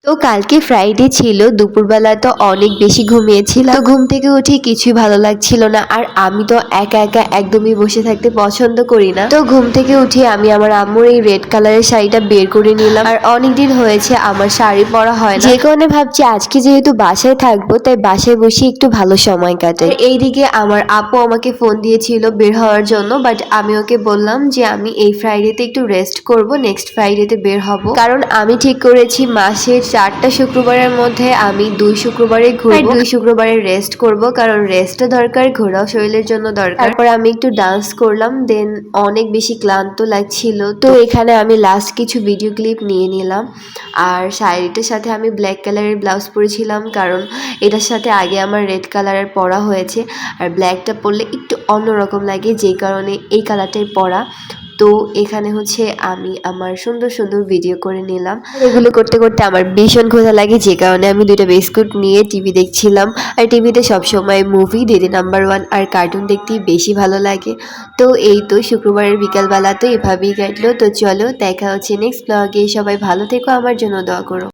তো কালকে ফ্রাইডে ছিল, দুপুরবেলা তো অনেক বেশি ঘুমিয়েছিলাম। তো ঘুম থেকে উঠে কিছুই ভালো লাগছিল না, আর আমি তো একা একা একদমই বসে থাকতে পছন্দ করি না। তো ঘুম থেকে উঠে আমি আমার আম্মুর এই রেড কালারের শাড়িটা বের করে নিলাম, আর অনেকদিন হয়েছে আমার শাড়ি পরা হয় না, যে কারণে ভাবছি আজকে যেহেতু বাসায় থাকবো তাই বাসায় বসে একটু ভালো সময় কাটাই। এইদিকে আমার আপু আমাকে ফোন দিয়েছিল বের হওয়ার জন্য, বাট আমি ওকে বললাম যে আমি এই ফ্রাইডেতে একটু রেস্ট করব, নেক্সট ফ্রাইডেতে বের হব। কারণ আমি ঠিক করেছি মাসের 4টা শুক্রবারের মধ্যে আমি 2 শুক্রবারে ঘুরবো, 2 শুক্রবারে রেস্ট করব, কারণ রেস্টও দরকার, ঘোরাও শরীরের জন্য দরকার। তারপর আমি একটু ডান্স করলাম, দেন অনেক বেশি ক্লান্ত লাগছিল। তো এখানে আমি লাস্ট কিছু ভিডিও ক্লিপ নিয়ে নিলাম। আর শাড়িটার সাথে আমি ব্ল্যাক কালারের ব্লাউজ পরেছিলাম, কারণ এটার সাথে আগে আমার রেড কালারের পরা হয়েছে, আর ব্ল্যাকটা পরলে একটু অন্যরকম লাগে, যেই কারণে এই কালারটাই পরা। তো এখানে হচ্ছে আমি আমার সুন্দর সুন্দর ভিডিও করে নিলাম। এগুলো করতে করতে আমার ভীষণ ক্ষুধা লাগে, যে কারণে আমি 2টা বিস্কুট নিয়ে টিভি দেখছিলাম। আর টিভিতে সবসময় মুভি দিদি নাম্বার 1 আর কার্টুন দেখতেই বেশি ভালো লাগে। তো এই তো শুক্রবারের বিকালবেলা তো এভাবেই কাটলো। তো চলো দেখা হচ্ছে নেক্সট ব্লগে, সবাই ভালো থেকো, আমার জন্য দোয়া করো।